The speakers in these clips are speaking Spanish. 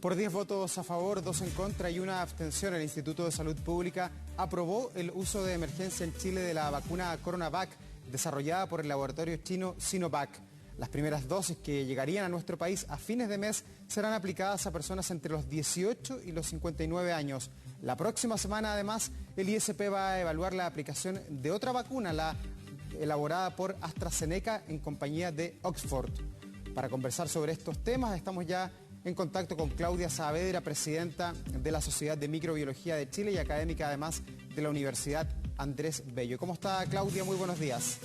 Por 10 votos a favor, 2 en contra y una abstención, el Instituto de Salud Pública aprobó el uso de emergencia en Chile de la vacuna CoronaVac, desarrollada por el laboratorio chino Sinovac. Las primeras dosis que llegarían a nuestro país a fines de mes serán aplicadas a personas entre los 18 y los 59 años. La próxima semana, además, el ISP va a evaluar la aplicación de otra vacuna, la elaborada por AstraZeneca en compañía de Oxford. Para conversar sobre estos temas estamos ya en contacto con Claudia Saavedra, presidenta de la Sociedad de Microbiología de Chile y académica además de la Universidad Andrés Bello. ¿Cómo está, Claudia? Muy buenos días.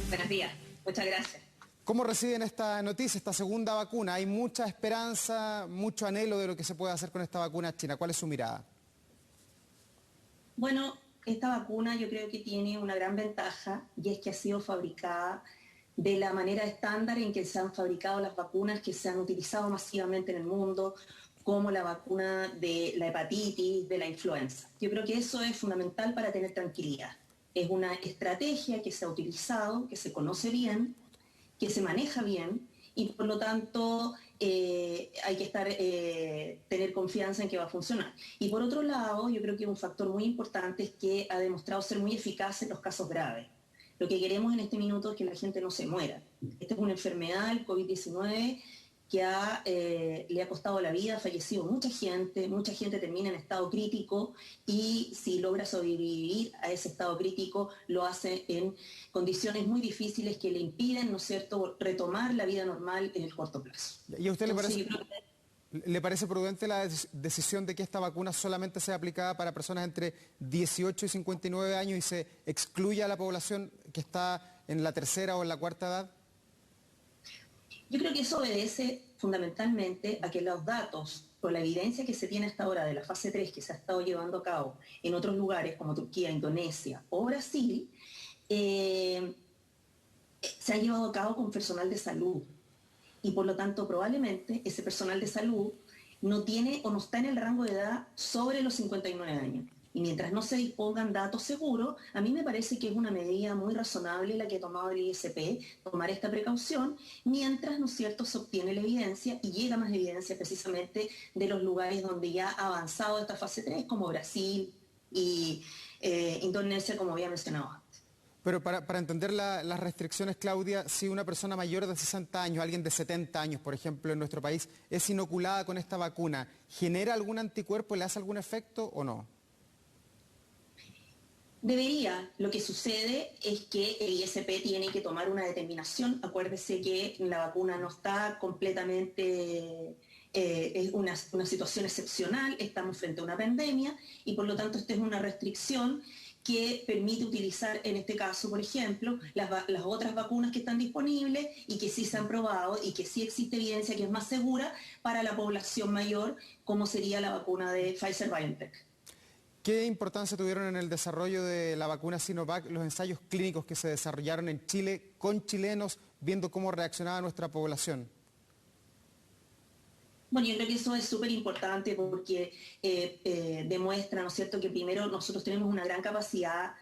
Buenos días, muchas gracias. ¿Cómo reciben esta noticia, esta segunda vacuna? Hay mucha esperanza, mucho anhelo de lo que se puede hacer con esta vacuna china. ¿Cuál es su mirada? Bueno, esta vacuna yo creo que tiene una gran ventaja y es que ha sido fabricada de la manera estándar en que se han fabricado las vacunas que se han utilizado masivamente en el mundo, como la vacuna de la hepatitis, de la influenza. Yo creo que eso es fundamental para tener tranquilidad. Es una estrategia que se ha utilizado, que se conoce bien, que se maneja bien y por lo tanto hay que tener confianza en que va a funcionar. Y por otro lado, yo creo que un factor muy importante es que ha demostrado ser muy eficaz en los casos graves. Lo que queremos en este minuto es que la gente no se muera. Esta es una enfermedad, el COVID-19, que le ha costado la vida, ha fallecido mucha gente termina en estado crítico y si logra sobrevivir a ese estado crítico lo hace en condiciones muy difíciles que le impiden, ¿no es cierto?, retomar la vida normal en el corto plazo. ¿Y a usted le parece prudente la decisión de que esta vacuna solamente sea aplicada para personas entre 18 y 59 años y se excluya a la población que está en la tercera o en la cuarta edad? Yo creo que eso obedece fundamentalmente a que los datos o la evidencia que se tiene hasta ahora de la fase 3 que se ha estado llevando a cabo en otros lugares como Turquía, Indonesia o Brasil, se han llevado a cabo con personal de salud. Y por lo tanto probablemente ese personal de salud no tiene o no está en el rango de edad sobre los 59 años. Y mientras no se dispongan datos seguros, a mí me parece que es una medida muy razonable la que ha tomado el ISP, tomar esta precaución, mientras, ¿no es cierto?, se obtiene la evidencia y llega más evidencia precisamente de los lugares donde ya ha avanzado esta fase 3, como Brasil y Indonesia, como había mencionado antes. Pero para entender las restricciones, Claudia, si una persona mayor de 60 años, alguien de 70 años, por ejemplo, en nuestro país, es inoculada con esta vacuna, ¿genera algún anticuerpo, le hace algún efecto o no? Debería. Lo que sucede es que el ISP tiene que tomar una determinación. Acuérdese que la vacuna no está completamente... es una situación excepcional, estamos frente a una pandemia y por lo tanto esta es una restricción que permite utilizar en este caso, por ejemplo, las otras vacunas que están disponibles y que sí se han probado y que sí existe evidencia que es más segura para la población mayor, como sería la vacuna de Pfizer-BioNTech. ¿Qué importancia tuvieron en el desarrollo de la vacuna Sinovac los ensayos clínicos que se desarrollaron en Chile con chilenos, viendo cómo reaccionaba nuestra población? Bueno, yo creo que eso es súper importante porque demuestra, ¿no es cierto?, que primero nosotros tenemos una gran capacidad,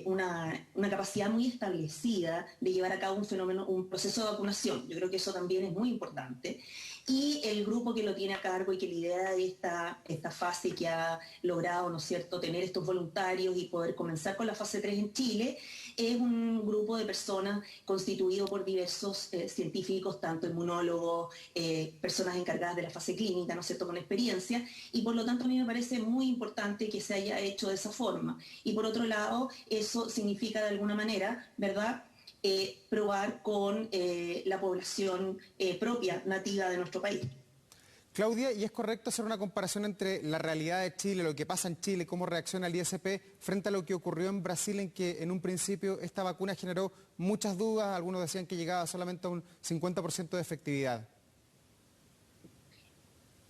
una capacidad muy establecida de llevar a cabo un proceso de vacunación. Yo creo que eso también es muy importante. Y el grupo que lo tiene a cargo y que lidera esta fase que ha logrado, ¿no es cierto?, tener estos voluntarios y poder comenzar con la fase 3 en Chile, es un grupo de personas constituido por diversos científicos, tanto inmunólogos, personas encargadas de la fase clínica, ¿no es cierto?, con experiencia, y por lo tanto a mí me parece muy importante que se haya hecho de esa forma. Y por otro lado, eso significa de alguna manera, ¿verdad?, probar con la población propia, nativa de nuestro país. Claudia, ¿y es correcto hacer una comparación entre la realidad de Chile, lo que pasa en Chile, cómo reacciona el ISP, frente a lo que ocurrió en Brasil, en que en un principio esta vacuna generó muchas dudas, algunos decían que llegaba solamente a un 50% de efectividad?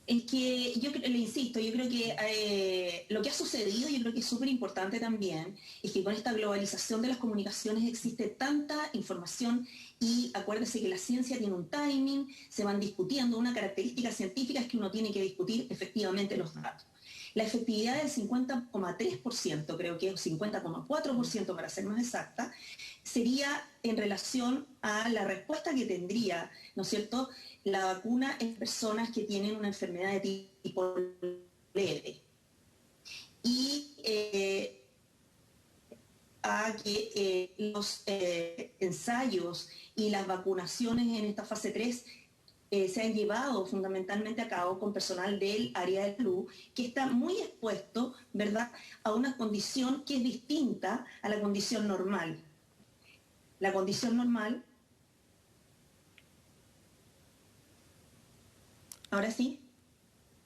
Es que yo le insisto, yo creo que lo que ha sucedido, yo creo que es súper importante también, es que con esta globalización de las comunicaciones existe tanta información y acuérdese que la ciencia tiene un timing, se van discutiendo, una característica científica es que uno tiene que discutir efectivamente los datos. La efectividad del 50,3%, creo que es 50,4% para ser más exacta, sería en relación a la respuesta que tendría, ¿no es cierto?, la vacuna en personas que tienen una enfermedad de tipo leve. Y a que los ensayos y las vacunaciones en esta fase 3 se han llevado fundamentalmente a cabo con personal del área de salud que está muy expuesto, ¿verdad?, a una condición que es distinta a la condición normal. La condición normal, ahora sí.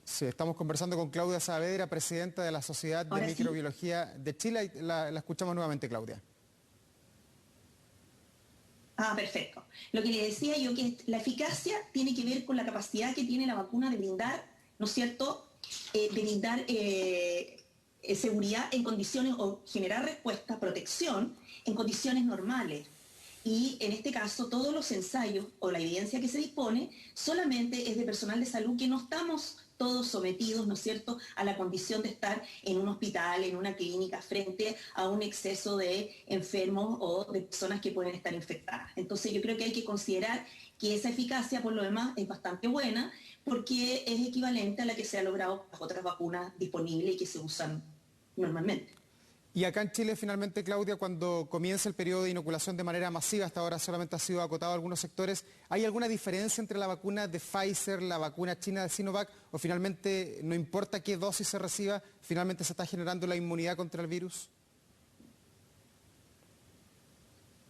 Sí, estamos conversando con Claudia Saavedra, presidenta de la Sociedad de Microbiología de Chile. La escuchamos nuevamente, Claudia. Ah, perfecto. Lo que le decía yo, que la eficacia tiene que ver con la capacidad que tiene la vacuna de brindar, ¿no es cierto?, de brindar seguridad en condiciones o generar respuesta, protección en condiciones normales. Y en este caso todos los ensayos o la evidencia que se dispone solamente es de personal de salud que no estamos todos sometidos, ¿no es cierto?, a la condición de estar en un hospital, en una clínica, frente a un exceso de enfermos o de personas que pueden estar infectadas. Entonces yo creo que hay que considerar que esa eficacia, por lo demás, es bastante buena porque es equivalente a la que se ha logrado con las otras vacunas disponibles y que se usan normalmente. Y acá en Chile, finalmente, Claudia, cuando comienza el periodo de inoculación de manera masiva, hasta ahora solamente ha sido acotado a algunos sectores, ¿hay alguna diferencia entre la vacuna de Pfizer, la vacuna china de Sinovac, o finalmente no importa qué dosis se reciba, finalmente se está generando la inmunidad contra el virus?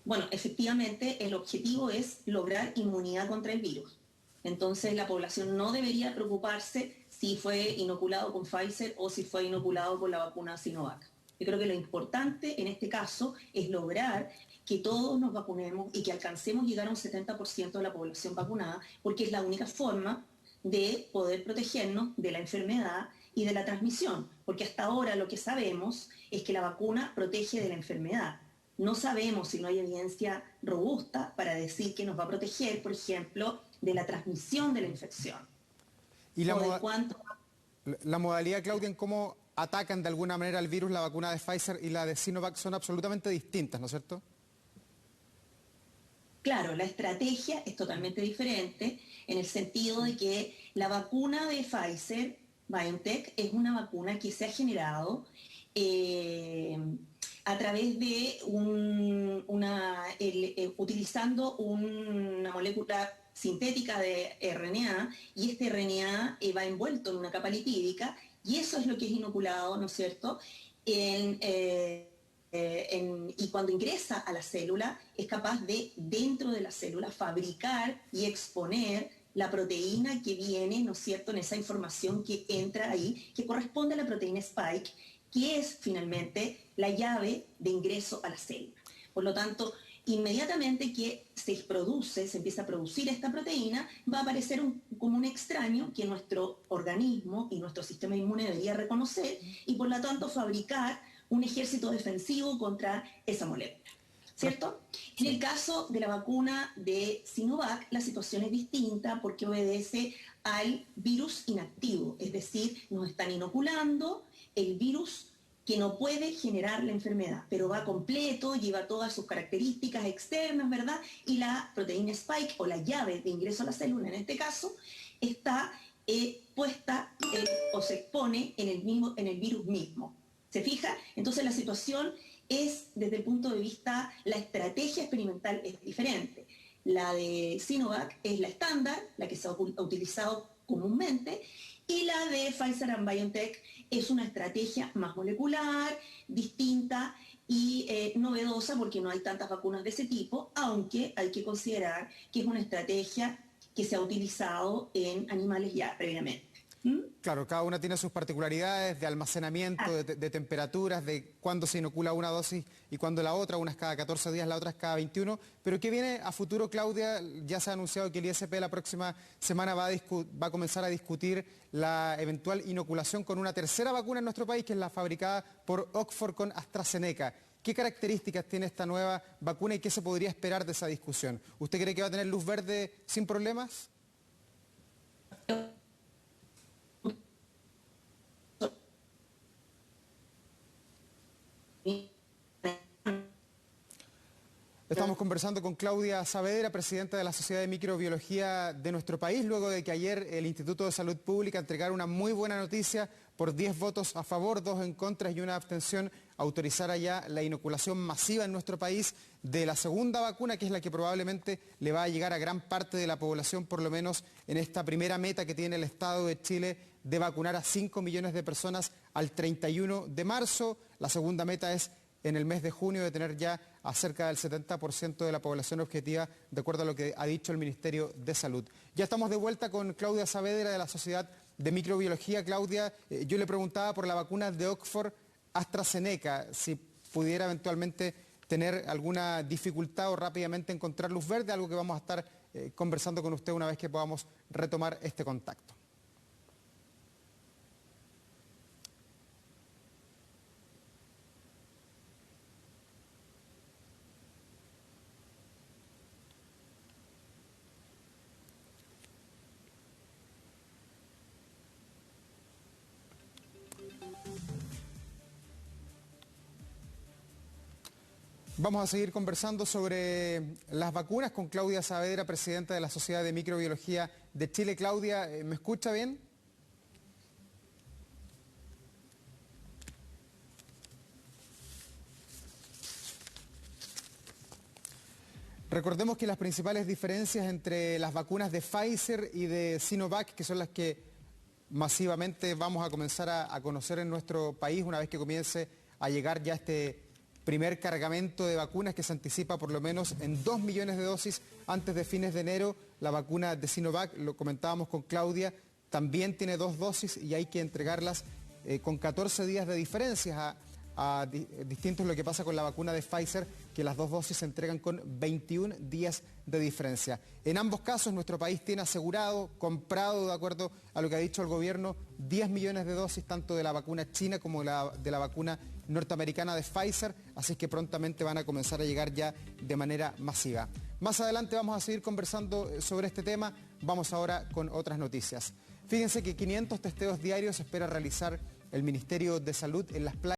Bueno, efectivamente el objetivo es lograr inmunidad contra el virus. Entonces la población no debería preocuparse si fue inoculado con Pfizer o si fue inoculado con la vacuna Sinovac. Yo creo que lo importante en este caso es lograr que todos nos vacunemos y que alcancemos llegar a un 70% de la población vacunada, porque es la única forma de poder protegernos de la enfermedad y de la transmisión, porque hasta ahora lo que sabemos es que la vacuna protege de la enfermedad. No sabemos si no hay evidencia robusta para decir que nos va a proteger, por ejemplo, de la transmisión de la infección. ¿Y la modalidad, Claudia, en cómo atacan de alguna manera el virus la vacuna de Pfizer y la de Sinovac son absolutamente distintas, ¿no es cierto? Claro, la estrategia es totalmente diferente en el sentido de que la vacuna de Pfizer, BioNTech, es una vacuna que se ha generado a través de utilizando una molécula sintética de RNA, y este RNA va envuelto en una capa lipídica, y eso es lo que es inoculado, ¿no es cierto?, y cuando ingresa a la célula es capaz de, dentro de la célula, fabricar y exponer la proteína que viene, ¿no es cierto?, en esa información que entra ahí, que corresponde a la proteína Spike, que es finalmente la llave de ingreso a la célula. Por lo tanto, inmediatamente que se empieza a producir esta proteína, va a aparecer como un extraño que nuestro organismo y nuestro sistema inmune debería reconocer y por lo tanto fabricar un ejército defensivo contra esa molécula, ¿cierto? En el caso de la vacuna de Sinovac, la situación es distinta porque obedece al virus inactivo, es decir, nos están inoculando el virus que no puede generar la enfermedad, pero va completo, lleva todas sus características externas, ¿verdad? Y la proteína Spike, o la llave de ingreso a la célula en este caso, está puesta o se expone en el virus mismo. ¿Se fija? Entonces la situación es, desde el punto de vista, la estrategia experimental es diferente. La de Sinovac es la estándar, la que se ha utilizado comúnmente, y la de Pfizer and BioNTech es una estrategia más molecular, distinta y novedosa porque no hay tantas vacunas de ese tipo, aunque hay que considerar que es una estrategia que se ha utilizado en animales ya previamente. Claro, cada una tiene sus particularidades de almacenamiento, de temperaturas, de cuándo se inocula una dosis y cuándo la otra, unas cada 14 días, la otra es cada 21. Pero ¿qué viene a futuro, Claudia? Ya se ha anunciado que el ISP la próxima semana va a comenzar a discutir la eventual inoculación con una tercera vacuna en nuestro país, que es la fabricada por Oxford con AstraZeneca. ¿Qué características tiene esta nueva vacuna y qué se podría esperar de esa discusión? ¿Usted cree que va a tener luz verde sin problemas? conversando con Claudia Saavedra, presidenta de la Sociedad de Microbiología de nuestro país, luego de que ayer el Instituto de Salud Pública entregara una muy buena noticia por 10 votos a favor, 2 en contra y una abstención, autorizara ya la inoculación masiva en nuestro país de la segunda vacuna, que es la que probablemente le va a llegar a gran parte de la población, por lo menos en esta primera meta que tiene el Estado de Chile de vacunar a 5 millones de personas al 31 de marzo. La segunda meta es en el mes de junio de tener ya a cerca del 70% de la población objetiva, de acuerdo a lo que ha dicho el Ministerio de Salud. Ya estamos de vuelta con Claudia Saavedra de la Sociedad de Microbiología. Claudia, yo le preguntaba por la vacuna de Oxford AstraZeneca, si pudiera eventualmente tener alguna dificultad o rápidamente encontrar luz verde, algo que vamos a estar conversando con usted una vez que podamos retomar este contacto. Vamos a seguir conversando sobre las vacunas con Claudia Saavedra, presidenta de la Sociedad de Microbiología de Chile. Claudia, ¿me escucha bien? Recordemos que las principales diferencias entre las vacunas de Pfizer y de Sinovac, que son las que masivamente vamos a comenzar a conocer en nuestro país una vez que comience a llegar ya este primer cargamento de vacunas que se anticipa por lo menos en 2 millones de dosis antes de fines de enero. La vacuna de Sinovac, lo comentábamos con Claudia, también tiene 2 dosis y hay que entregarlas con 14 días de diferencia distinto es lo que pasa con la vacuna de Pfizer, que las 2 dosis se entregan con 21 días de diferencia. En ambos casos nuestro país tiene asegurado, comprado de acuerdo a lo que ha dicho el gobierno, 10 millones de dosis tanto de la vacuna china como de la vacuna norteamericana de Pfizer, así que prontamente van a comenzar a llegar ya de manera masiva. Más adelante vamos a seguir conversando sobre este tema, vamos ahora con otras noticias. Fíjense que 500 testeos diarios espera realizar el Ministerio de Salud en las playas.